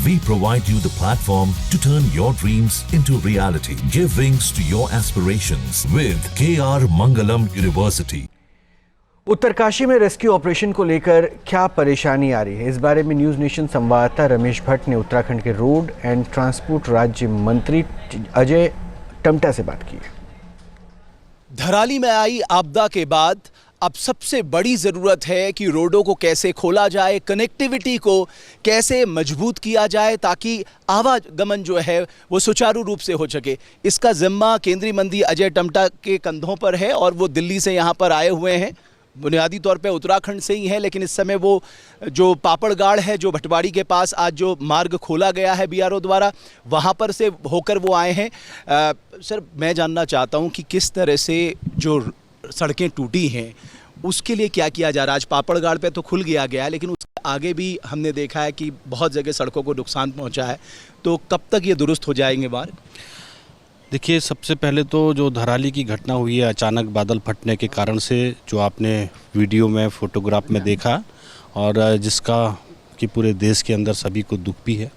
We provide you the platform to turn your dreams into reality. Give wings to your aspirations with KR Mangalam University. Uttarkashi में rescue operation को लेकर क्या परेशानी आ रही है, इस बारे में न्यूज़ नेशन संवाददाता रमेश भट्ट ने उत्तराखंड के रोड एंड ट्रांसपोर्ट राज्य मंत्री अजय टम्टा से बात की है। धराली में आई आपदा के बाद अब सबसे बड़ी ज़रूरत है कि रोडों को कैसे खोला जाए, कनेक्टिविटी को कैसे मजबूत किया जाए ताकि आवागमन जो है वो सुचारू रूप से हो सके। इसका जिम्मा केंद्रीय मंत्री अजय टम्टा के कंधों पर है और वो दिल्ली से यहाँ पर आए हुए हैं। बुनियादी तौर पे उत्तराखंड से ही है, लेकिन इस समय वो जो पापड़गाड़ है, जो भटवाड़ी के पास आज जो मार्ग खोला गया है बीआरओ द्वारा, वहाँ पर से होकर वो आए हैं। सर, मैं जानना चाहता हूँ कि किस तरह से जो सड़कें टूटी हैं उसके लिए क्या किया जा रहा है। आज पापड़गाड़ पे तो खुल गया लेकिन उसके आगे भी हमने देखा है कि बहुत जगह सड़कों को नुकसान पहुँचा है, तो कब तक ये दुरुस्त हो जाएंगे मार्ग? देखिए, सबसे पहले तो जो धराली की घटना हुई है अचानक बादल फटने के कारण से, जो आपने वीडियो में फोटोग्राफ में देखा और जिसका कि पूरे देश के अंदर सभी को दुख भी है,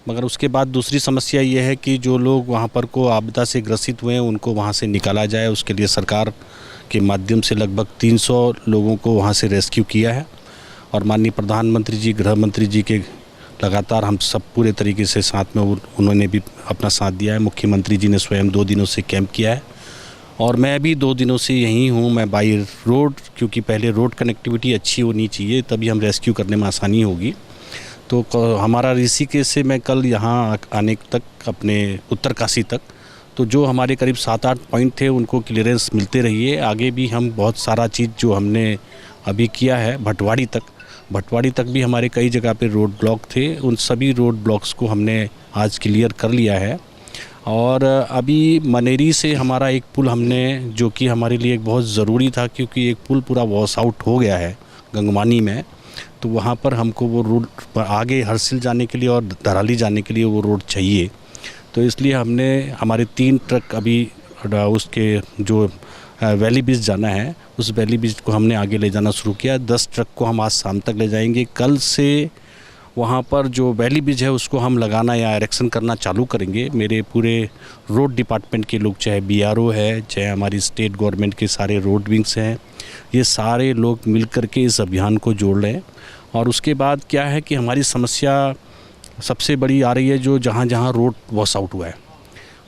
मगर उसके बाद दूसरी समस्या ये है कि जो लोग वहाँ पर को आपदा से ग्रसित हुए हैं उनको वहाँ से निकाला जाए। उसके लिए सरकार के माध्यम से लगभग 300 लोगों को वहाँ से रेस्क्यू किया है और माननीय प्रधानमंत्री जी, गृह मंत्री जी के लगातार हम सब पूरे तरीके से साथ में उन्होंने भी अपना साथ दिया है। मुख्यमंत्री जी ने स्वयं 2 दिनों से कैंप किया है और मैं भी 2 दिनों से यहीं हूँ। मैं बाई रोड, क्योंकि पहले रोड कनेक्टिविटी अच्छी होनी चाहिए तभी हम रेस्क्यू करने में आसानी होगी। तो हमारा ऋषिकेश से मैं कल यहाँ आने तक, अपने उत्तरकाशी तक, तो जो हमारे करीब 7-8 पॉइंट थे उनको क्लियरेंस मिलते रहिए। आगे भी हम बहुत सारा चीज़ जो हमने अभी किया है, भटवाड़ी तक भी हमारे कई जगह पे रोड ब्लॉक थे, उन सभी रोड ब्लॉक्स को हमने आज क्लियर कर लिया है। और अभी मनेरी से हमारा एक पुल हमने, जो कि हमारे लिए एक बहुत ज़रूरी था क्योंकि एक पुल पूरा वॉश आउट हो गया है गंगवानी में, तो वहाँ पर हमको वो रोड पर आगे हरसिल जाने के लिए और धराली जाने के लिए वो रोड चाहिए। तो इसलिए हमने हमारे 3 ट्रक अभी उसके जो वैली ब्रिज जाना है, उस वैली ब्रिज को हमने आगे ले जाना शुरू किया। 10 ट्रक को हम आज शाम तक ले जाएंगे। कल से वहाँ पर जो वैली ब्रिज है उसको हम लगाना या एरेक्शन करना चालू करेंगे। मेरे पूरे रोड डिपार्टमेंट के लोग, चाहे बीआरओ है, चाहे हमारी स्टेट गवर्नमेंट के सारे रोड विंग्स हैं, ये सारे लोग मिल कर के इस अभियान को जोड़ रहे हैं। और उसके बाद क्या है कि हमारी समस्या सबसे बड़ी आ रही है जो जहाँ रोड वॉश आउट हुआ है।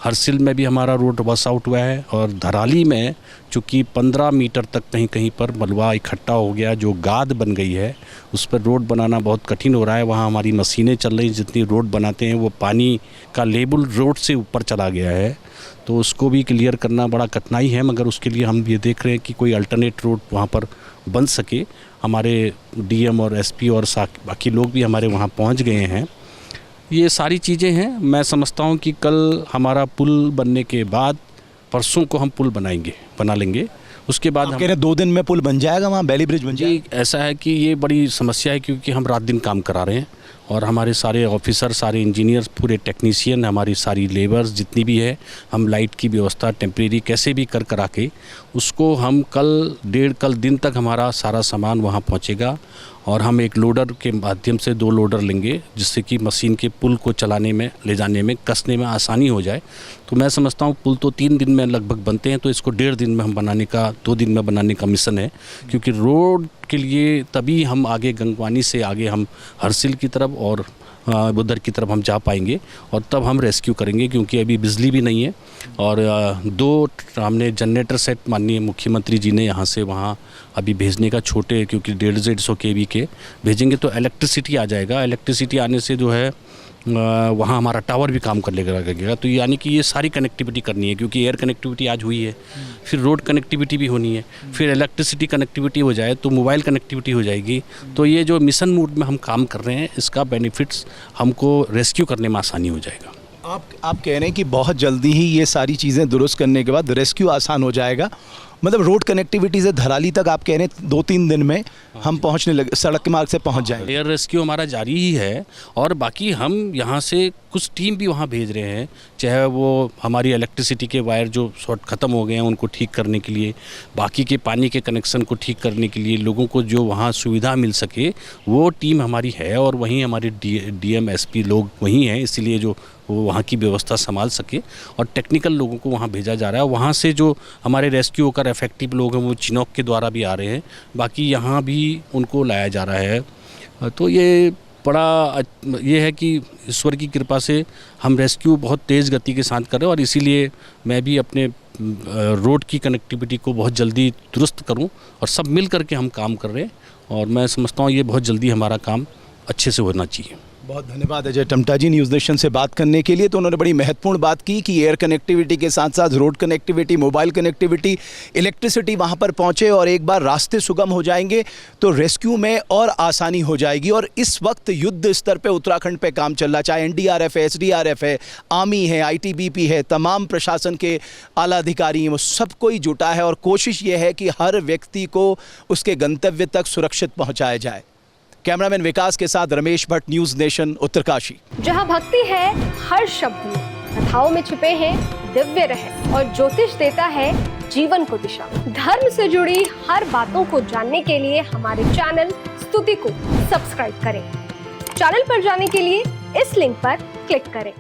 हरसिल में भी हमारा रोड वॉश आउट हुआ है और धराली में चूँकि 15 मीटर तक कहीं कहीं पर मलबा इकट्ठा हो गया, जो गाद बन गई है, उस पर रोड बनाना बहुत कठिन हो रहा है। वहाँ हमारी मशीनें चल रही, जितनी रोड बनाते हैं वो पानी का लेवल रोड से ऊपर चला गया है, तो उसको भी क्लियर करना बड़ा कठिनाई है। मगर उसके लिए हम ये देख रहे हैं कि कोई अल्टरनेट रोड वहाँ पर बन सके। हमारे डीएम और एसपी और बाकी लोग भी हमारे वहाँ पहुँच गए हैं। ये सारी चीज़ें हैं। मैं समझता हूँ कि कल हमारा पुल बनने के बाद परसों को हम पुल बना लेंगे। उसके बाद हम कह रहे हैं 2 दिन में पुल बन जाएगा, वहाँ वैली ब्रिज बन जाएगा। ऐसा है कि ये बड़ी समस्या है क्योंकि हम रात दिन काम करा रहे हैं और हमारे सारे ऑफिसर, सारे इंजीनियर, पूरे टेक्नीशियन, हमारी सारी लेबर्स जितनी भी है, हम लाइट की व्यवस्था टेम्परेरी कैसे भी करा के उसको हम कल दिन तक हमारा सारा सामान वहाँ पहुँचेगा और हम एक लोडर के माध्यम से 2 लोडर लेंगे जिससे कि मशीन के पुल को चलाने में, ले जाने में, कसने में आसानी हो जाए। तो मैं समझता हूँ पुल तो 3 दिन में लगभग बनते हैं, तो इसको 1.5 दिन में हम बनाने का, 2 दिन में बनाने का मिशन है। क्योंकि रोड के लिए तभी हम आगे गंगवानी से आगे हम हरसिल की तरफ और उधर की तरफ हम जा पाएंगे और तब हम रेस्क्यू करेंगे, क्योंकि अभी बिजली भी नहीं है। और 2 हमने जनरेटर सेट माननीय मुख्यमंत्री जी ने यहाँ से वहाँ अभी भेजने का, छोटे, क्योंकि 150 kV के भेजेंगे तो इलेक्ट्रिसिटी आ जाएगा। इलेक्ट्रिसिटी आने से जो है वहाँ हमारा टावर भी काम करने लगेगा। तो यानी कि ये सारी कनेक्टिविटी करनी है, क्योंकि एयर कनेक्टिविटी आज हुई है, फिर रोड कनेक्टिविटी भी होनी है, फिर इलेक्ट्रिसिटी कनेक्टिविटी हो जाए तो मोबाइल कनेक्टिविटी हो जाएगी। तो ये जो मिशन मोड में हम काम कर रहे हैं, इसका बेनिफिट्स हमको रेस्क्यू करने में आसानी हो जाएगा। आप कह रहे हैं कि बहुत जल्दी ही ये सारी चीज़ें दुरुस्त करने के बाद रेस्क्यू आसान हो जाएगा मतलब रोड कनेक्टिविटी से धराली तक आप कह रहे हैं 2-3 दिन में हम पहुंचने लगे, सड़क के मार्ग से पहुंच जाएंगे। एयर रेस्क्यू हमारा जारी ही है और बाकी हम यहाँ से कुछ टीम भी वहाँ भेज रहे हैं, चाहे वो हमारी इलेक्ट्रिसिटी के वायर जो शॉर्ट ख़त्म हो गए हैं उनको ठीक करने के लिए, बाकी के पानी के कनेक्शन को ठीक करने के लिए, लोगों को जो वहाँ सुविधा मिल सके वो टीम हमारी है। और वहीं हमारे डीएम एसपी लोग वहीं हैं, इसीलिए जो वो वहाँ की व्यवस्था संभाल सके, और टेक्निकल लोगों को वहाँ भेजा जा रहा है। वहाँ से जो हमारे रेस्क्यू होकर इफेक्टिव लोग हैं वो चिनौक के द्वारा भी आ रहे हैं, बाकी यहाँ भी उनको लाया जा रहा है। तो ये बड़ा ये है कि ईश्वर की कृपा से हम रेस्क्यू बहुत तेज़ गति के साथ कर रहे हैं, और इसीलिए मैं भी अपने रोड की कनेक्टिविटी को बहुत जल्दी दुरुस्त करूं, और सब मिल करके हम काम कर रहे हैं, और मैं समझता हूं ये बहुत जल्दी हमारा काम अच्छे से होना चाहिए। बहुत धन्यवाद अजय टम्टा जी न्यूज़ नेशन से बात करने के लिए। तो उन्होंने बड़ी महत्वपूर्ण बात की कि एयर कनेक्टिविटी के साथ साथ road connectivity, mobile connectivity, electricity वहां पर पहुंचे, और एक बार रास्ते सुगम हो जाएंगे तो रेस्क्यू में और आसानी हो जाएगी। और इस वक्त युद्ध स्तर पे उत्तराखंड पे काम चल रहा, चाहे एनडीआरएफ है, एसडीआरएफ है, आर्मी है, आईटीबीपी है, तमाम प्रशासन के आला अधिकारी हैं, वो सब कोई जुटा है, और कोशिश ये है कि हर व्यक्ति को उसके गंतव्य तक सुरक्षित पहुँचाया जाए। कैमरामैन विकास के साथ रमेश भट्ट, न्यूज़ नेशन, उत्तरकाशी। जहां भक्ति है हर शब्द में, कथाओं में छिपे हैं दिव्य रहस्य, और ज्योतिष देता है जीवन को दिशा। धर्म से जुड़ी हर बातों को जानने के लिए हमारे चैनल स्तुति को सब्सक्राइब करें। चैनल पर जाने के लिए इस लिंक पर क्लिक करें।